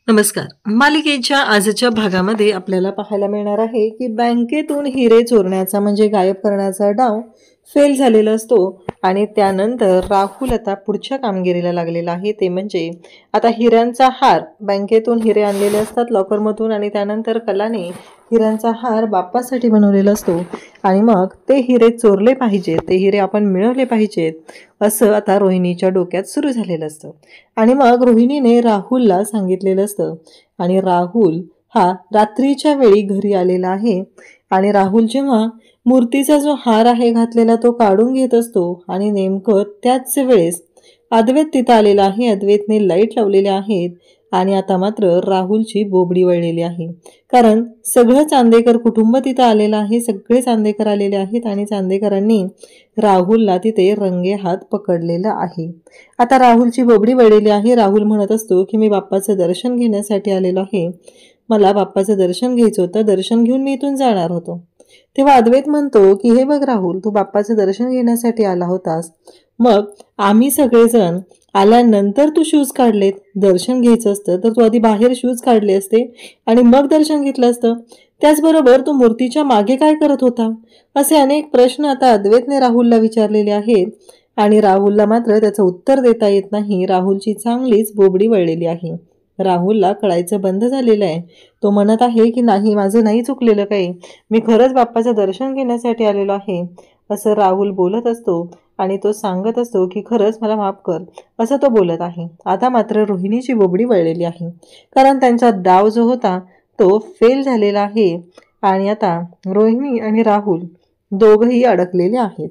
नमस्कार. मालिकेच्या आजच्या भागामध्ये आपल्याला पाहायला मिळणार आहे की बँकेतून हिरे चोरण्याचा म्हणजे गायब करण्याचा डाव फेल झालेला असतो आणि त्यानंतर राहुल आता पुढच्या कामगिरीला लागलेला आहे. ते म्हणजे आता हिऱ्यांचा हार, बँकेतून हिरे आणलेले असतात लॉकरमधून आणि त्यानंतर कलाने हिऱ्यांचा हार बाप्पासाठी बनवलेला असतो आणि मग ते हिरे चोरले पाहिजेत, ते हिरे आपण मिळवले पाहिजेत असं आता रोहिणीच्या डोक्यात सुरू झालेलं असतं. आणि मग रोहिणीने राहुलला सांगितलेलं असतं आणि राहुल हा रात्रीच्या वेळी घरी आलेला आहे आणि राहुल जेव्हा मूर्तीचा जो हार आहे घातलेला तो काढून घेत असतो आणि नेमकं त्याच वेळेस अद्वैत तिथं आलेला आहे. अद्वैतने लाईट लावलेले आहेत आणि आता मात्र राहुलची बोबडी वळलेली आहे, कारण सगळं चांदेकर कुटुंब तिथं आलेलं आहे. सगळे चांदेकर आलेले आहेत आणि चांदेकरांनी राहुलला तिथे रंगे हात पकडलेलं आहे. आता राहुलची बोबडी वळलेली आहे. राहुल म्हणत असतो की मी बाप्पाचं दर्शन घेण्यासाठी आलेलो आहे, मला बाप्पाचं दर्शन घ्यायचं होतं, दर्शन घेऊन मी इथून जाणार होतो. तेव्हा अद्वैत म्हणतो की हे बघ राहुल, तू बाप्पाचं दर्शन घेण्यासाठी आला होतास, मग आम्ही सगळेजण आल्यानंतर तू शूज काढलेत. दर्शन घ्यायचं असतं तर तू आधी बाहेर शूज काढले असते आणि मग दर्शन घेतलं असतं. त्याचबरोबर तू मूर्तीच्या मागे काय करत होता, असे अनेक प्रश्न आता अद्वैतने राहुलला विचारलेले आहेत आणि राहुलला मात्र त्याचं उत्तर देता येत नाही. राहुलची चांगलीच बोबडी वळलेली आहे. राहुलला कळायचं बंद झालेलं आहे. तो म्हणत आहे की नाही, माझं नाही चुकलेलं काही, मी खरंच बाप्पाचं दर्शन घेण्यासाठी आलेलो आहे असं राहुल बोलत असतो आणि तो सांगत असतो की खरंच मला माफ कर असं तो बोलत आहे. आता मात्र रोहिणीची बोबडी वळलेली आहे, कारण त्यांचा डाव जो होता तो फेल झालेला आहे आणि आता रोहिणी आणि राहुल दोघंही अडकलेले आहेत.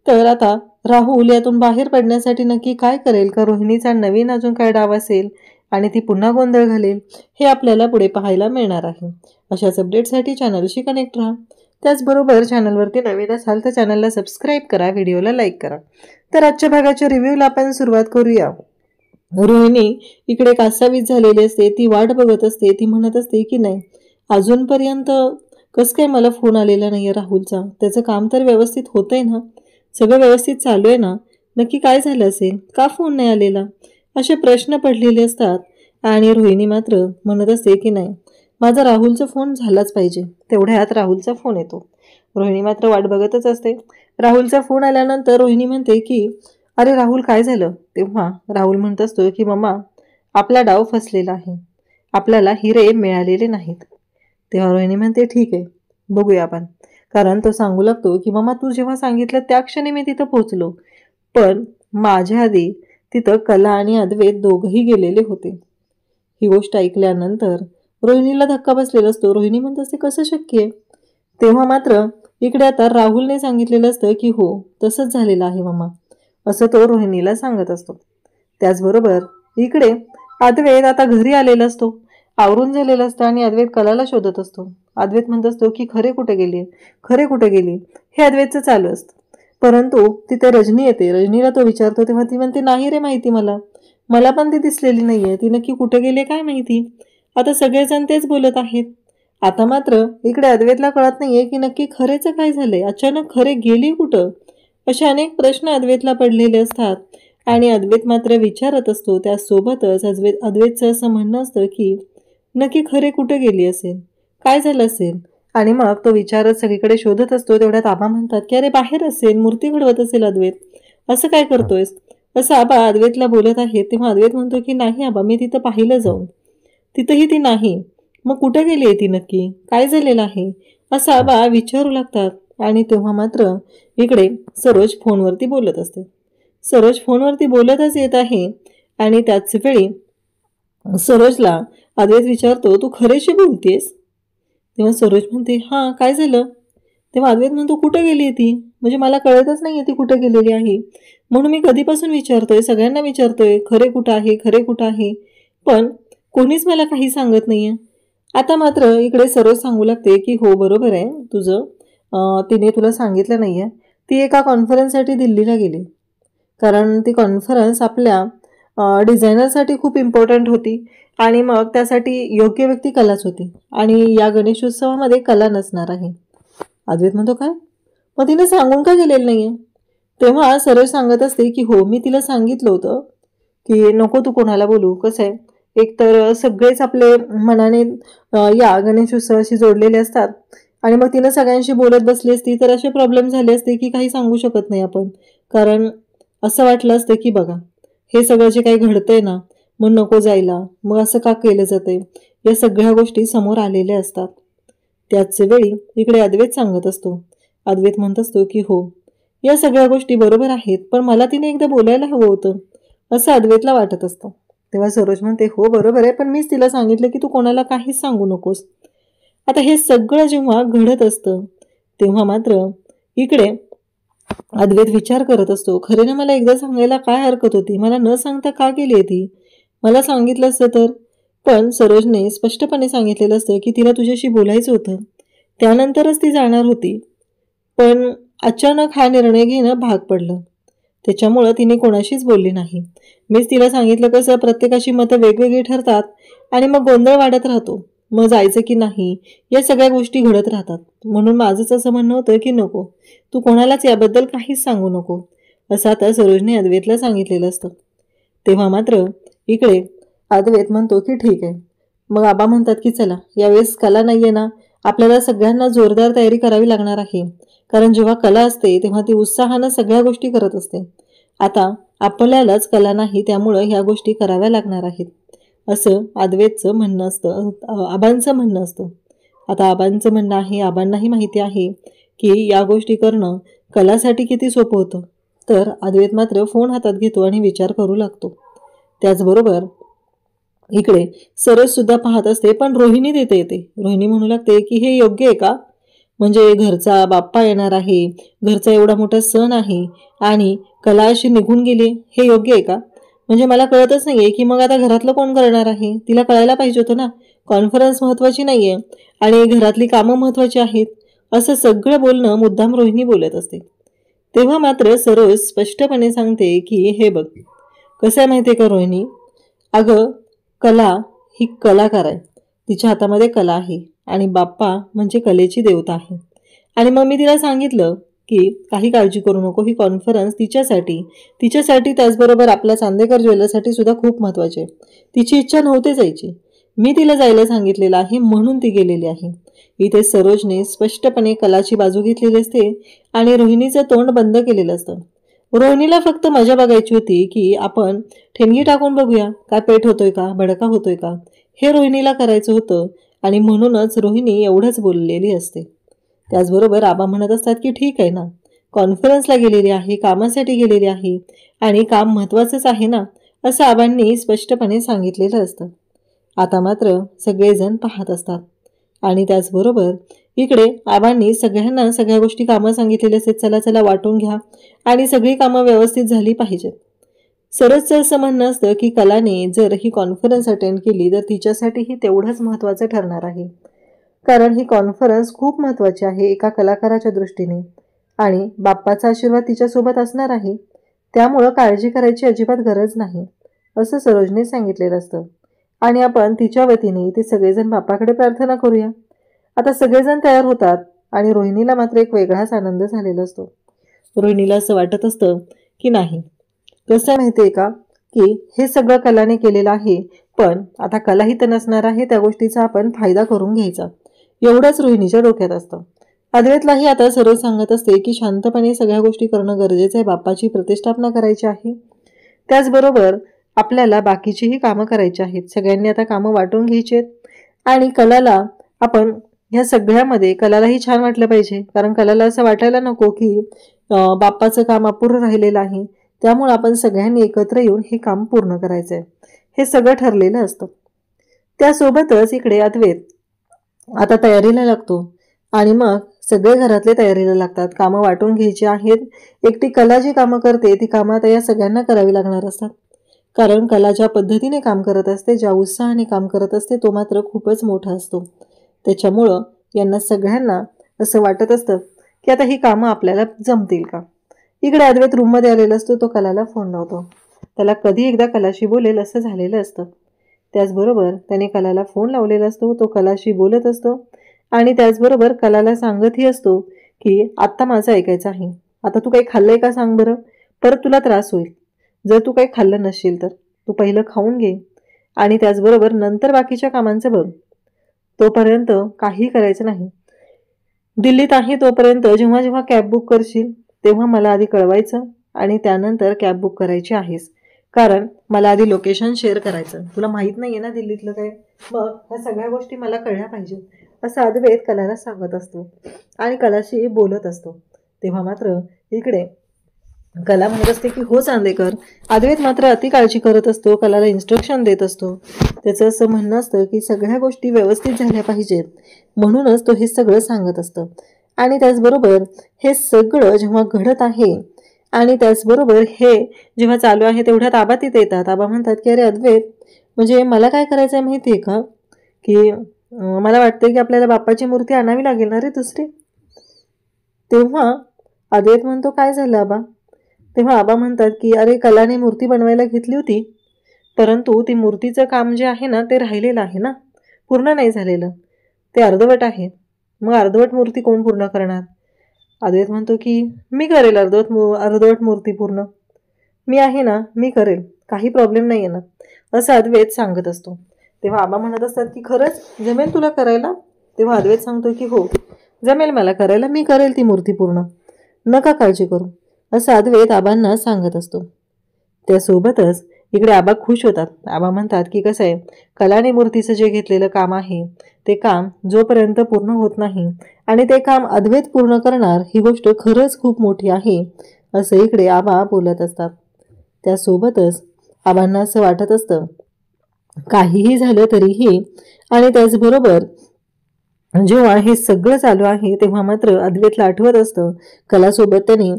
तर आता राहुल यातून बाहेर पडण्यासाठी नक्की काय करेल, का रोहिणीचा नवीन अजून काय डाव असेल आणि ती पुन्हा गोंधळ घालेल, हे आपल्याला पुढे पाहायला मिळणार आहे. अशाच अपडेटसाठी चॅनलशी कनेक्ट राहा. त्याचबरोबर चॅनलवरती नवीन असाल तर चॅनलला सबस्क्राईब करा, व्हिडिओला लाईक करा. तर आजच्या भागाच्या रिव्ह्यूला आपण सुरुवात करूया. रोहिणी इकडे कासावीस झालेली असते, ती वाट बघत असते. ती म्हणत असते की नाही, अजूनपर्यंत कसं काय मला फोन आलेला नाही आहे राहुलचा, त्याचं काम तर व्यवस्थित होतंय ना, सगळं व्यवस्थित चालू आहे ना, नक्की काय झालं असेल, का फोन नाही आलेला, असे प्रश्न पडलेले असतात आणि रोहिणी मात्र म्हणत असते की नाही, माझा राहुलचा फोन झालाच पाहिजे. तेवढ्यात राहुलचा फोन येतो. रोहिणी मात्र वाट बघतच असते. राहुलचा फोन आल्यानंतर रोहिणी म्हणते की अरे राहुल, काय झालं. तेव्हा राहुल म्हणत असतो की मम्मा, आपला डाव फसलेला आहे, आपल्याला हिरे मिळालेले नाहीत. तेव्हा रोहिणी म्हणते ठीक आहे, बघूया आपण, कारण तो सांगू लागतो की मम्मा, तू जेव्हा सांगितलं त्या क्षणी मी तिथं पोहोचलो, पण माझ्या आधी तिथं कला आणि अद्वैत दोघंही गेलेले होते. ही गोष्ट ऐकल्यानंतर रोहिणीला धक्का बसलेला असतो. रोहिणी म्हणत असते कसं शक्य आहे. तेव्हा मात्र इकडे आता राहुलने सांगितलेलं असतं की हो, तसंच झालेलं आहे मम्मा, असं तो रोहिणीला सांगत असतो. त्याचबरोबर इकडे अद्वैत आता घरी आलेला असतो, आवरून झालेलं असतं आणि अद्वैत कलाला शोधत असतो. अद्वैत म्हणत असतो की खरे कुठे गेली, खरे कुठे गेली, हे अद्वैतचं चालू असतं. परंतु तिथे रजनी येते. रजनीला तो विचारतो तेव्हा ती म्हणते नाही रे, माहिती मला पण ती दिसलेली नाहीये, ती नक्की कुठे गेली काय माहिती. आता सगळेजण तेच बोलत आहेत. आता मात्र इकडे अद्वैतला कळत नाहीये की नक्की खरेचं काय झालंय, अचानक खरे गेली कुठं, असे अनेक प्रश्न अद्वैतला पडलेले असतात आणि अद्वैत मात्र विचारत असतो. त्यासोबतच अद्वैतचं असं म्हणणं असतं की नक्की खरे कुठे गेली असेल, काय झालं असेल. आणि मग तो विचारत सगळीकडे शोधत असतो. तेवढ्यात आबा म्हणतात की अरे बाहेर असेल, मूर्ती घडवत असेल अद्वैत, असं काय करतोयस, असं आबा अद्वैतला बोलत आहे. तेव्हा अद्वैत म्हणतो की नाही आबा, मी तिथं पाहिलं जाऊन, तिथंही ती नाही, मग कुठे गेली आहे ती, नक्की काय झालेलं आहे, असं आबा विचारू लागतात. आणि तेव्हा मात्र इकडे सरोज फोनवरती बोलत असते. सरोज फोनवरती बोलतच येत आहे आणि त्याच वेळी सरोजला अद्वैत विचारतो तू खरेशी बोलतेस. तेव्हा सरोज म्हणते हां, काय झालं. तेव्हा अद्वैत म्हणतो कुठं गेली आहे ती, म्हणजे मला कळतच नाही आहे ती कुठं गेलेली आहे, म्हणून मी कधीपासून विचारतोय, सगळ्यांना विचारतोय खरे कुठं आहे, खरे कुठं आहे, पण कोणीच मला काही सांगत नाही आहे. आता मात्र इकडे सरोज सांगू लागते की हो बरोबर आहे तुझं, तिने तुला सांगितलं नाही आहे, ती एका कॉन्फरन्ससाठी दिल्लीला गेली, कारण ती कॉन्फरन्स आपल्या डिझायनरसाठी खूप इम्पॉर्टंट होती आणि मग त्यासाठी योग्य व्यक्ती कलाच होती आणि या गणेशोत्सवामध्ये कला नसणार आहे. अद्वैत म्हणतो काय, मग तिने सांगून का गेलेलं नाही आहे. तेव्हा सरोज सांगत असते की हो, मी तिला सांगितलं होतं की नको तू कोणाला बोलू, कसं आहे एक तर सगळेच आपले मनाने या गणेश उत्सवाशी जोडलेले असतात आणि मग तिनं सगळ्यांशी बोलत बसली असती तर असे प्रॉब्लेम झाले असते की काही सांगू शकत नाही आपण. कारण असं वाटलं असतं की बघा, हे सगळं जे काही घडतंय ना, मग नको जायला, मग असं का केलं जातंय, या सगळ्या गोष्टी समोर आलेल्या असतात. त्याच वेळी इकडे अद्वैत सांगत असतो. अद्वैत म्हणत असतो की हो, या सगळ्या गोष्टी बरोबर आहेत, पण मला तिने एकदा बोलायला हवं होतं, असं अद्वैतला वाटत असतं. तेव्हा सरोज म्हणते, हो बरोबर आहे, पण मीच तिला सांगितलं की तू कोणाला काहीच सांगू नकोस. आता हे सगळं जेव्हा घडत असतं तेव्हा मात्र इकडे अद्वैत विचार करत असतो, खरे ना मला एकदा सांगायला काय हरकत होती, मला न सांगता का केली आहे ती, मला सांगितलं असतं तर. पण सरोजने स्पष्टपणे सांगितलेलं असतं की तिला तुझ्याशी बोलायचं होतं, त्यानंतरच ती जाणार होती. पण अचानक हा निर्णय घेणं भाग पडलं, त्याच्यामुळं तिने कोणाशीच बोलली नाही. मीच तिला सांगितलं कसं प्रत्येकाची मतं वेगवेगळी ठरतात आणि मग गोंधळ वाढत राहतो, मग जायचं की नाही या सगळ्या गोष्टी घडत राहतात. म्हणून माझंच असं म्हणणं होतं की नको, तू कोणालाच याबद्दल काहीच सांगू नको, असं आता सरोजने अद्वैतला सांगितलेलं असतं. तेव्हा मात्र इकडे अद्वैत म्हणतो की ठीक आहे. मग आबा म्हणतात की चला यावेळेस कला नाहीये ना, आपल्याला सगळ्यांना जोरदार तयारी करावी लागणार आहे. कारण जेव्हा कला असते तेव्हा ती उत्साहानं सगळ्या गोष्टी करत असते. आता आपल्यालाच कला नाही, त्यामुळं ह्या गोष्टी कराव्या लागणार आहेत, असं अद्वैतचं म्हणणं असतं, आबांचं म्हणणं असतं. आता आबांचं म्हणणं आहे, आबांनाही माहिती आहे की या गोष्टी करणं कलासाठी किती सोपं होतं. तर अद्वैत मात्र फोन हातात घेतो आणि विचार करू लागतो. त्याचबरोबर इकडे सरोज सुद्धा पाहत असते, पण रोहिणी तिथे येते. रोहिणी म्हणू लागते की हे योग्य आहे का, म्हणजे घरचा बाप्पा येणार आहे, घरचा एवढा मोठा सण आहे आणि कला अशी निघून गेली, हे योग्य आहे का. म्हणजे मला कळतच नाहीये की मग आता घरातलं कोण करणार आहे. तिला कळायला पाहिजे होतं ना, कॉन्फरन्स महत्वाची नाहीये आणि घरातली कामं महत्वाची आहेत, असं सगळं बोलणं मुद्दाम रोहिणी बोलत असते. तेव्हा मात्र सरोज स्पष्टपणे सांगते की हे बघ, कसं आहे माहितीये का रोहिणी, अगं कला ही कलाकार आहे, तिच्या हातामध्ये कला आहे आणि बाप्पा म्हणजे कलेची देवता आहे. आणि मग मी तिला सांगितलं की काही काळजी करू नको, ही कॉन्फरन्स तिच्यासाठी त्याचबरोबर आपल्या चांदेकर ज्वेलर्ससाठी सुद्धा खूप महत्वाची आहे. तिची इच्छा नव्हती जायची, मी तिला जायला सांगितलेलं आहे म्हणून ती गेलेली आहे. इथे सरोजने स्पष्टपणे कलाची बाजू घेतलेली असते आणि रोहिणीचं तोंड बंद केलेलं असतं. रोहिणीला फक्त मजा बघायची होती की आपण ठेणगी टाकून बघूया, काय पेट होतोय का, भडका होतोय का, हे रोहिणीला करायचं होतं आणि म्हणूनच रोहिणी एवढंच बोललेली असते. त्याचबरोबर आबा म्हणत असतात की ठीक आहे ना, कॉन्फरन्सला गेलेली आहे, कामासाठी गेलेली आहे आणि काम महत्वाचंच आहे ना, असं आबांनी स्पष्टपणे सांगितलेलं असतं. आता मात्र सगळेजण पाहत असतात आणि त्याचबरोबर इकडे आबांनी सगळ्यांना सगळ्या गोष्टी कामं सांगितलेली असतात, चला चला वाटून घ्या आणि सगळी कामं व्यवस्थित झाली पाहिजेत. सरोजचं असं म्हणणं असतं की कलाने जर ही कॉन्फरन्स अटेंड केली तर तिच्यासाठीही तेवढंच महत्त्वाचं ठरणार आहे. कारण ही कॉन्फरन्स खूप महत्त्वाची आहे एका कलाकाराच्या दृष्टीने आणि बाप्पाचा आशीर्वाद तिच्यासोबत असणार आहे, त्यामुळं काळजी करायची अजिबात गरज नाही, असं सरोजने सांगितलेलं असतं. आणि आपण तिच्या वतीने ते सगळेजण बाप्पाकडे प्रार्थना करूया. आता सगळेजण तयार होतात आणि रोहिणीला मात्र एक वेगळाच आनंद झालेला असतो. रोहिणीला असं वाटत असतं की नाही, कसं माहिती आहे का, की हे सगळं कलाने केलेलं आहे, पण आता कलाही तर नसणार आहे, त्या गोष्टीचा आपण फायदा करून घ्यायचा, एवढंच रोहिणीच्या डोक्यात असतं. अद्वैतलाही आता सरोज सांगत असते की शांतपणे सगळ्या गोष्टी करणं गरजेचं आहे, बाप्पाची प्रतिष्ठापना करायची आहे, त्याचबरोबर आपल्याला बाकीचीही कामं करायची आहेत, सगळ्यांनी आता कामं वाटून घ्यायची आहेत आणि कलाला आपण ह्या सगळ्यामध्ये कलालाही छान वाटलं पाहिजे. कारण कलाला असं वाटायला नको की बाप्पाचं काम अपूर्ण राहिलेलं आहे, त्यामुळे आपण सगळ्यांनी एकत्र येऊन हे काम पूर्ण करायचं आहे, हे सगळं ठरलेलं असतं. त्यासोबतच इकडे अद्वैत आता तयारीला लागतो आणि मग सगळे घरातले तयारीला लागतात, कामं वाटून घ्यायची आहेत. एकटी कला जी कामं करते ती कामं आता या सगळ्यांना करावी लागणार असतात. कारण कला ज्या पद्धतीने काम करत असते, ज्या उत्साहाने काम करत असते, तो मात्र खूपच मोठा असतो. त्याच्यामुळं यांना सगळ्यांना असं वाटत असतं की आता ही कामं आपल्याला जमतील का. इकडे अद्वैत रूममध्ये आलेला असतो, तो कलाला फोन लावतो, त्याला कधी एकदा कलाशी बोलेल असं झालेलं असतं. त्याचबरोबर त्याने कलाला फोन लावलेला असतो, तो कलाशी बोलत असतो आणि त्याचबरोबर कलाला सांगतही असतो की आत्ता माझं ऐकायचं आहे, आता तू काही खाल्लंय का सांग बरं, परत तुला त्रास होईल, जर तू काही खाल्लं नसशील तर तू पहिलं खाऊन घे आणि त्याचबरोबर नंतर बाकीच्या कामांचं बघ, तोपर्यंत काही करायचं नाही. दिल्लीत आहे तोपर्यंत जेव्हा जेव्हा कॅब बुक करशील तेव्हा मला आधी कळवायचं आणि त्यानंतर कॅब बुक करायची आहेस, कारण मला आधी लोकेशन शेअर करायचं. तुला माहीत नाही आहे ना दिल्लीतलं काय, मग ह्या सगळ्या गोष्टी मला कळल्या पाहिजेत, असं अद्वैत कलाला सांगत असतो आणि कलाशी बोलत असतो. तेव्हा मात्र इकडे कला म्हणत असते की हो चांदेकर. अद्वैत मात्र अति काळजी करत असतो, कलाला इन्स्ट्रक्शन देत असतो. त्याचं असं म्हणणं असतं की सगळ्या गोष्टी व्यवस्थित झाल्या पाहिजेत, म्हणूनच तो हे सगळं सांगत असतं. आणि त्याचबरोबर हे सगळं जेव्हा घडत आहे आणि त्याचबरोबर हे जेव्हा चालू आहे तेवढ्यात आबा तिथे येतात. आबा म्हणतात की अरे अद्वैत, म्हणजे मला काय करायचं आहे माहिती आहे का, की मला वाटतं की आपल्याला बाप्पाची मूर्ती आणावी लागेल ना रे दुसरी. तेव्हा अद्वैत म्हणतो काय झालं आबा. तेव्हा आबा म्हणतात की अरे कलाने मूर्ती बनवायला घेतली होती, परंतु ती मूर्तीचं काम जे आहे ना ते राहिलेलं आहे ना, पूर्ण नाही झालेलं, ते अर्धवट आहे. मग अर्धवट मूर्ती कोण पूर्ण करणार. अद्वैत म्हणतो की मी करेल अर्धवट मूर्ती पूर्ण, मी आहे ना, मी करेल, काही प्रॉब्लेम नाही येणार, असं अद्वैत सांगत असतो. तेव्हा आबा म्हणत असतात की खरंच जमेल तुला करायला. तेव्हा अद्वैत सांगतो की हो जमेल मला करायला, मी करेल ती मूर्ती पूर्ण, नका काळजी करू, असं अद्वैत आबांना सांगत असतो. त्यासोबतच इकडे आबा खुश होतात. आबा म्हणतात की कसं आहे, कलाने मूर्तीचं जे घेतलेलं काम आहे ते काम जोपर्यंत पूर्ण होत नाही आणि ते काम अद्वैत पूर्ण करणार, ही गोष्ट खरंच खूप मोठी आहे, असं इकडे आबा बोलत असतात. त्यासोबतच आबांना असं वाटत असतं काहीही झालं तरीही. आणि त्याचबरोबर जेव्हा हे सगळं चालू आहे तेव्हा मात्र अद्वैतला आठवत असतं कलासोबत त्यांनी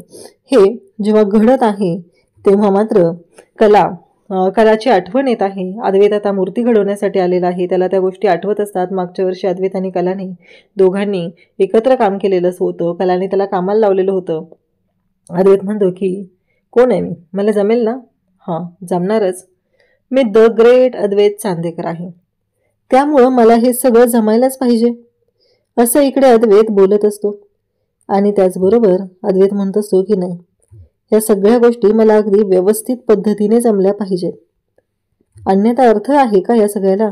हे जेव्हा घडत आहे तेव्हा मात्र कलाची आठवण येत आहे. अद्वैत आता मूर्ती घडवण्यासाठी आलेला आहे, त्याला त्या गोष्टी आठवत असतात. मागच्या वर्षी अद्वैत आणि कलाने दोघांनी एकत्र काम केलेलं होतं, कलाने त्याला कामाला लावलेलं होतं. अद्वैत म्हणतो की कोण आहे मी, मला जमेल ना. हां जमणारच, मी द ग्रेट अद्वैत चांदेकर आहे, त्यामुळं मला हे सगळं जमायलाच पाहिजे, असं इकडे अद्वैत बोलत असतो. आणि त्याचबरोबर अद्वैत म्हणत असतो की नाही, या सगळ्या गोष्टी मला अगदी व्यवस्थित पद्धतीने जमल्या पाहिजेत, अन्यथा अर्थ आहे का या सगळ्याला,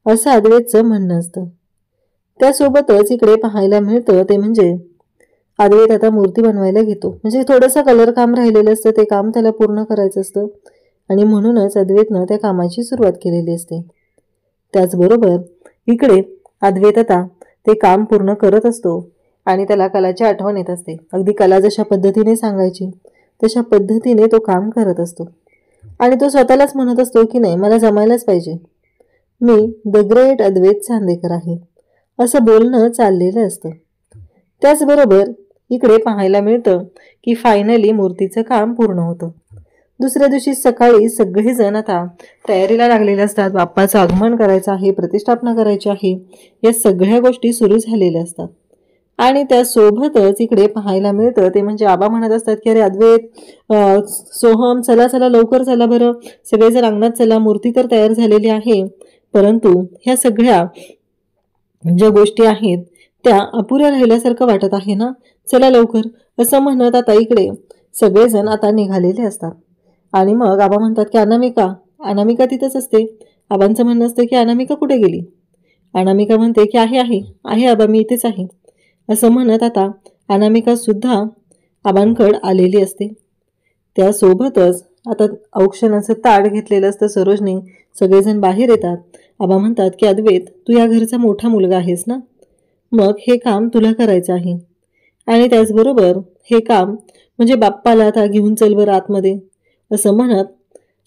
असं अद्वैतचं म्हणणं असतं. त्यासोबतच इकडे पाहायला मिळतं ते म्हणजे अद्वैत आता मूर्ती बनवायला घेतो, म्हणजे थोडंसं कलर काम राहिलेलं असतं, ते काम त्याला पूर्ण करायचं असतं आणि म्हणूनच अद्वैतनं त्या कामाची सुरुवात केलेली असते. त्याचबरोबर इकडे अद्वैत आता ते काम पूर्ण करत असतो आणि त्याला कलाची आठवण येत असते. अगदी कला जशा पद्धतीने सांगायची तशा पद्धतीने तो काम करत असतो आणि तो स्वतःलाच म्हणत असतो की नाही मला जमायलाच पाहिजे, मी द ग्रेट अद्वैत चांदेकर आहे, असं बोलणं चाललेलं असतं. त्याचबरोबर इकडे पाहायला मिळतं की फायनली मूर्तीचं काम पूर्ण होतं. दुसऱ्या दिवशी सकाळी सगळेजण आता तयारीला लागलेले असतात. बाप्पाचं आगमन करायचं आहे, प्रतिष्ठापना करायची आहे, या सगळ्या गोष्टी सुरू झालेल्या असतात. आणि त्यासोबतच इकडे पाहायला मिळतं ते म्हणजे आबा म्हणत असतात की अरे अद्वैत, सोहम चला चला लवकर चला बरं, सगळेजण अंगणात चला, मूर्ती तर तयार झालेली आहे, परंतु ह्या सगळ्या ज्या गोष्टी आहेत त्या अपुऱ्या राहिल्यासारखं वाटत आहे ना, चला लवकर, असं म्हणत आता इकडे सगळेजण आता निघालेले असतात. आणि मग आबा म्हणतात की अनामिका तिथंच असते. आबांचं म्हणणं असतं की अनामिका कुठे गेली. अनामिका म्हणते की आहे आबा, मी इथेच आहे, असं म्हणत आता अनामिका सुद्धा आबांकडे आलेली असते. त्यासोबतच आता औक्षणाचं ताट घेतलेलं असतं सरोजने, सगळेजण बाहेर येतात. आबा म्हणतात की अद्वैत, तू या घरचा मोठा मुलगा आहेस ना, मग हे काम तुला करायचं आहे आणि त्याचबरोबर हे काम म्हणजे बाप्पाला आता घेऊन चल बरं आतमध्ये, असं म्हणत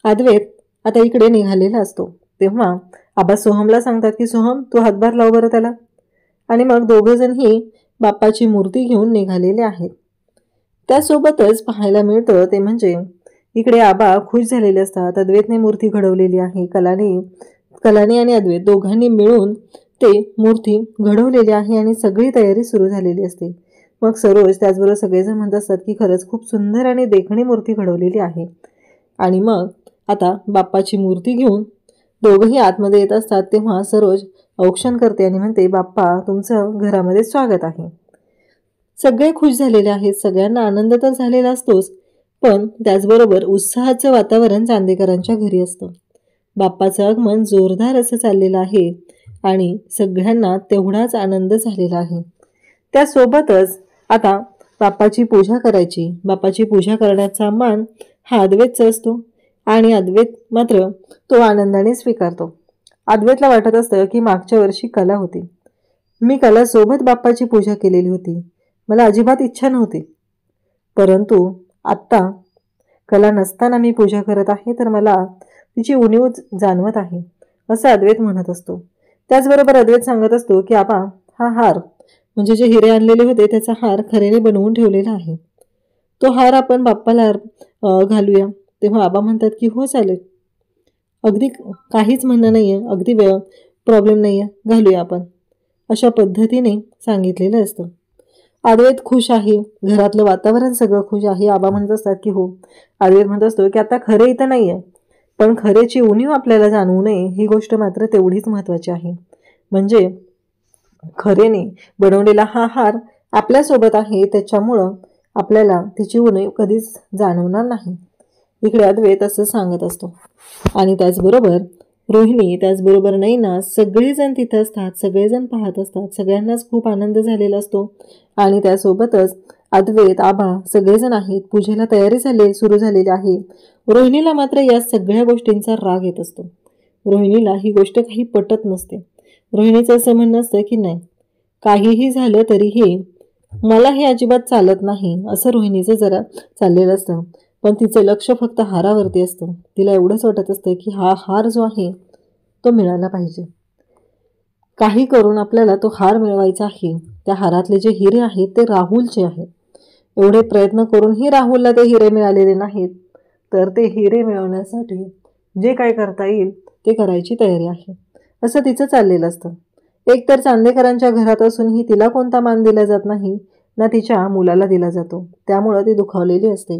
अद्वैत आता इकडे निघालेला असतो. तेव्हा आबा सोहमला सांगतात की सोहम तू हातभार लाव बरं त्याला. आणि मग दोघंजणही बाप्पाची मूर्ती घेऊन निघालेले आहेत. त्यासोबतच पाहायला मिळतं ते म्हणजे इकडे आबा खुश झालेले असतात. अद्वैतने मूर्ती घडवलेली आहे, कलाने आणि अद्वैत दोघांनी मिळून ते मूर्ती घडवलेली आहे आणि सगळी तयारी सुरू झालेली असते. मग सरोज त्याचबरोबर सगळेजण म्हणत असतात की खरंच खूप सुंदर आणि देखणी मूर्ती घडवलेली आहे. आणि मग आता बाप्पाची मूर्ती घेऊन दोघंही आतमध्ये येत असतात. तेव्हा सरोज औक्षण करते आणि म्हणते बाप्पा तुमचं घरामध्ये स्वागत आहे. सगळे खुश झालेले आहेत, सगळ्यांना आनंद तर झालेला असतोच, पण त्याचबरोबर उत्साहाचं वातावरण चांदेकरांच्या घरी असतं. बाप्पाचं आगमन जोरदार असं चाललेलं आहे आणि सगळ्यांना तेवढाच आनंद झालेला आहे। त्यासोबतच आता बाप्पाची पूजा करायची। बाप्पाची पूजा करण्याचा मान हा अद्वैतचा असतो आणि अद्वैत मात्र तो आनंदाने स्वीकारतो। अद्वैतला वाटत असतं की मागच्या वर्षी कला होती, मी कलासोबत बाप्पाची पूजा केलेली होती, मला अजिबात इच्छा नव्हती, परंतु आत्ता कला नसताना मी पूजा करत आहे तर मला तिची उणीव जाणवत आहे असं अद्वैत म्हणत असतो। त्याचबरोबर अद्वैत सांगत असतो की आबा, हा हार म्हणजे जे हिरे आणलेले होते त्याचा हार खरेने बनवून ठेवलेला आहे, तो हार आपण बाप्पाला घालूया। तेव्हा आबा म्हणतात की हो चालेल, अगदी काहीच म्हणणं नाही आहे, अगदी प्रॉब्लेम नाही आहे, घालूया आपण, अशा पद्धतीने सांगितलेलं असतं। अद्वैत खुश आहे, घरातलं वातावरण सगळं खुश आहे। आबा म्हणत असतात की हो। अद्वैत म्हणत असतो की आता खरे इथं नाही आहे, पण खरेची उणीव आपल्याला जाणवू नये ही गोष्ट मात्र तेवढीच महत्त्वाची आहे। म्हणजे खरेने बनवलेला हा हार आपल्यासोबत आहे, त्याच्यामुळं आपल्याला तिची उणीव कधीच जाणवणार नाही, इकडे अद्वैत असं सांगत असतो। आणि त्याचबरोबर रोहिणी, त्याचबरोबर नैना सगळेजण तिथं असतात, सगळेजण पाहत असतात, सगळ्यांनाच खूप आनंद झालेला असतो। आणि त्यासोबतच अद्वैत, आबा सगळेजण आहेत, पूजेला तयारी सुरू झालेली आहे। रोहिणीला मात्र या सगळ्या गोष्टींचा राग येत असतो। रोहिणीला ही गोष्ट काही पटत नसते। रोहिणीचं असं म्हणणं असतं की नाही, काहीही झालं तरीही मला हे अजिबात चालत नाही असं रोहिणीचं जरा चाललेलं असतं, पण तिचं लक्ष फक्त हारावरती असतं। तिला एवढंच वाटत असतं की हा हार जो आहे तो मिळाला पाहिजे, काही करून आपल्याला तो हार मिळवायचा आहे। त्या हारातले जे हिरे आहेत ते राहुलचे आहेत, एवढे प्रयत्न करूनही राहुलला ते हिरे मिळालेले नाहीत, तर ते हिरे मिळवण्यासाठी जे काय करता येईल ते करायची तयारी आहे असं तिचं चाललेलं असतं। एकतर चांदेकरांच्या घरात असूनही तिला कोणता मान दिला जात नाही, ना तिच्या मुलाला दिला जातो, त्यामुळं ती दुखावलेली असते।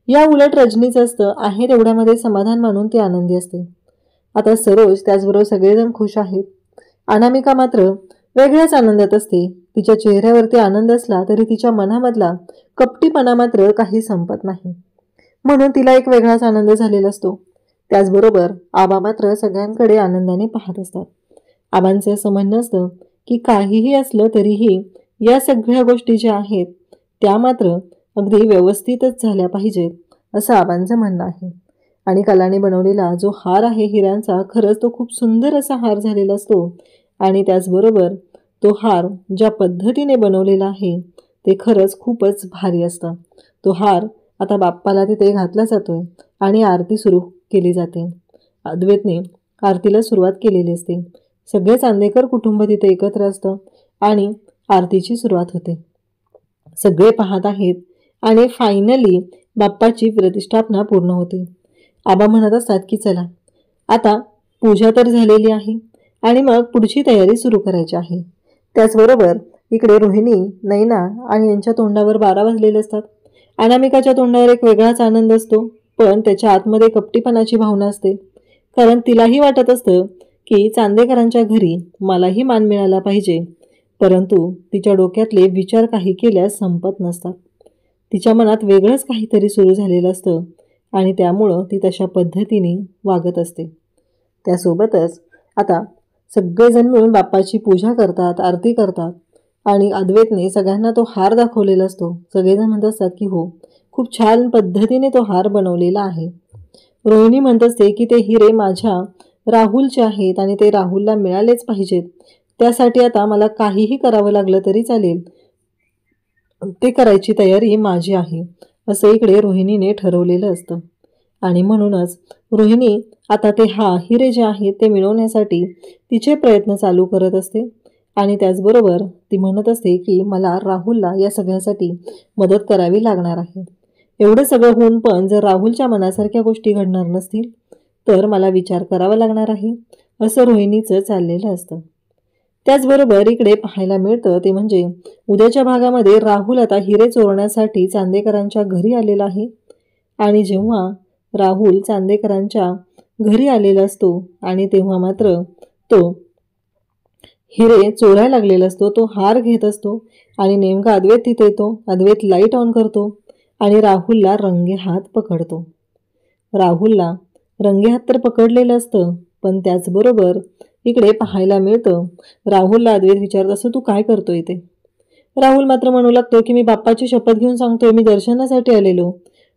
या उलट रजनीचं असतं, आहे तेवढ्यामध्ये समाधान मानून ती आनंदी असते। आता सरोज, त्याचबरोबर सगळेजण खुश आहेत। अनामिका मात्र वेगळ्याच आनंदात असते। तिच्या चेहऱ्यावरती आनंद असला तरी तिच्या मनामधला कपटीपणा मात्र काही संपत नाही, म्हणून तिला एक वेगळाच आनंद झालेला असतो। त्याचबरोबर आबा मात्र सगळ्यांकडे आनंदाने पाहत असतात। आबांचं असं म्हणणं असतं की काहीही असलं तरीही या सगळ्या गोष्टी ज्या आहेत त्या मात्र अगदी व्यवस्थितच झाल्या पाहिजेत असं आबांचं म्हणणं आहे। आणि कलाने बनवलेला जो हार आहे हिऱ्यांचा, खरंच तो खूप सुंदर असा हार झालेला असतो। आणि त्याचबरोबर तो हार ज्या पद्धतीने बनवलेला आहे ते खरंच खूपच भारी असतं। तो हार आता बाप्पाला तिथे घातला जातोय आणि आरती सुरू केली जाते। अद्वैतने आरतीला सुरुवात केलेली असते, सगळे चांदेकर कुटुंब तिथे एकत्र असतं आणि आरतीची सुरुवात होते। सगळे पाहत आहेत आणि फायनली बाप्पाची प्रतिष्ठापना पूर्ण होते। आबा म्हणत असतात की चला आता पूजा तर झालेली आहे आणि मग पुढची तयारी सुरू करायची आहे। त्याचबरोबर इकडे रोहिणी, नैना आणि यांच्या तोंडावर 12 वाजलेले असतात। अनामिकाच्या तोंडावर एक वेगळाच आनंद असतो, पण त्याच्या आतमध्ये कपटीपणाची भावना असते, कारण तिलाही वाटत असतं की चांदेकरांच्या घरी मलाही मान मिळाला पाहिजे, परंतु तिच्या डोक्यातले विचार काही केल्यास संपत नसतात। तिच्या मनात वेगळंच काहीतरी सुरू झालेलं असतं आणि त्यामुळं ती तशा पद्धतीने वागत असते। त्यासोबतच आता सगळेजण मिळून बाप्पाची पूजा करतात, आरती करतात आणि अद्वैतने सगळ्यांना तो हार दाखवलेला असतो। सगळेजण म्हणत असतात की हो, खूप छान पद्धतीने तो हार बनवलेला आहे। रोहिणी म्हणत असते की ते हिरे माझ्या राहुलचे आहेत आणि ते राहुलला मिळालेच पाहिजेत, त्यासाठी आता मला काहीही करावं लागलं तरी चालेल, ते करायची तयारी माझी आहे असं इकडे रोहिणीने ठरवलेलं असतं। आणि म्हणूनच रोहिणी आता ते हिरे जे आहेत ते मिळवण्यासाठी तिचे प्रयत्न चालू करत असते। आणि त्याचबरोबर ती म्हणत असते की मला राहुलला या सगळ्यासाठी मदत करावी लागणार आहे। एवढं सगळं होऊन पण जर राहुलच्या मनासारख्या गोष्टी घडणार नसतील तर मला विचार करावा लागणार आहे असं रोहिणीचं चाललेलं असतं। त्याचबरोबर इकडे पाहायला मिळतं ते म्हणजे उद्याच्या भागामध्ये राहुल आता हिरे चोरण्यासाठी चांदेकरांच्या घरी आलेला आहे। आणि जेव्हा राहुल चांदेकरांच्या घरी आलेला असतो आणि तेव्हा मात्र तो हिरे चोरायला लागलेला असतो, तो हार घेत असतो आणि नेमका अद्वैत तिथे येतो। अद्वैत लाईट ऑन करतो आणि राहुलला रंगे हात पकडतो। राहुलला रंगेहात तर पकडलेलं असतं, पण त्याचबरोबर इकडे पाहायला मिळतं राहुलला अद्वैत विचारत असं तू काय करतोय ते. राहुल मात्र म्हणू लागतो की मी बाप्पाची शपथ घेऊन सांगतोय मी दर्शनासाठी आलेलो.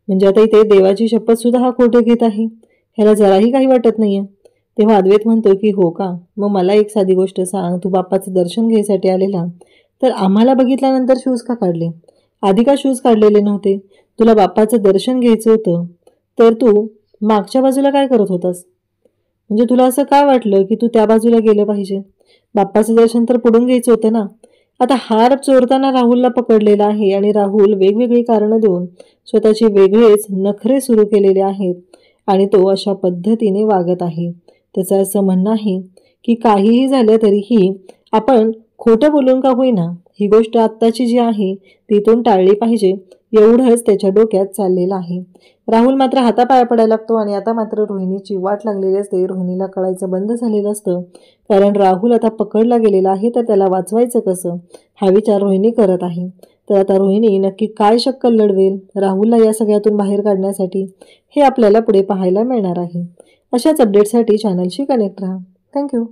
म्हणजे आता इथे देवाची शपथ सुद्धा हा खोटं घेत आहे. ह्याला जराही काही वाटत नाहीये. तेव्हा अद्वैत म्हणतो की हो का, मग मला एक साधी गोष्ट सांग, तू बाप्पाचं दर्शन घ्यायसाठी आलेला तर आम्हाला बघितल्यानंतर शूज का काढले, आधी का शूज काढलेले नव्हते? तुला बाप्पाचं दर्शन घ्यायचं होतं तर तू मागच्या बाजूला काय करत होतास? म्हणजे तुला असं काय वाटलं की तू त्या बाजूला गेलं पाहिजे? बाप्पाचं दर्शन तर पुढून घ्यायचं होतं ना. आता हार चोरताना राहुलला पकडलेला आहे आणि राहुल वेगवेगळी कारणं देऊन स्वतःचे वेगळेच नखरे सुरू केलेले आहेत आणि तो अशा पद्धतीने वागत आहे. त्याचं असं म्हणणं आहे की काहीही झालं तरीही आपण खोटं बोलून का होईना ही गोष्ट आत्ताची जी आहे तिथून टाळली पाहिजे, एवढंच त्याच्या डोक्यात चाललेलं आहे. राहुल मात्र हातापाया पडायला लागतो आणि आता मात्र रोहिणीची वाट लागलेली असते. रोहिणीला कळायचं बंद झालेलं असतं, कारण राहुल आता पकडला गेलेला आहे तर त्याला वाचवायचं कसं हा विचार रोहिणी करत आहे. तर आता रोहिणी नक्की काय शक्कल लढवेल राहुलला या सगळ्यातून बाहेर काढण्यासाठी, हे आपल्याला पुढे पाहायला मिळणार आहे. अशाच अपडेटसाठी चॅनलशी कनेक्ट राहा. थँक्यू.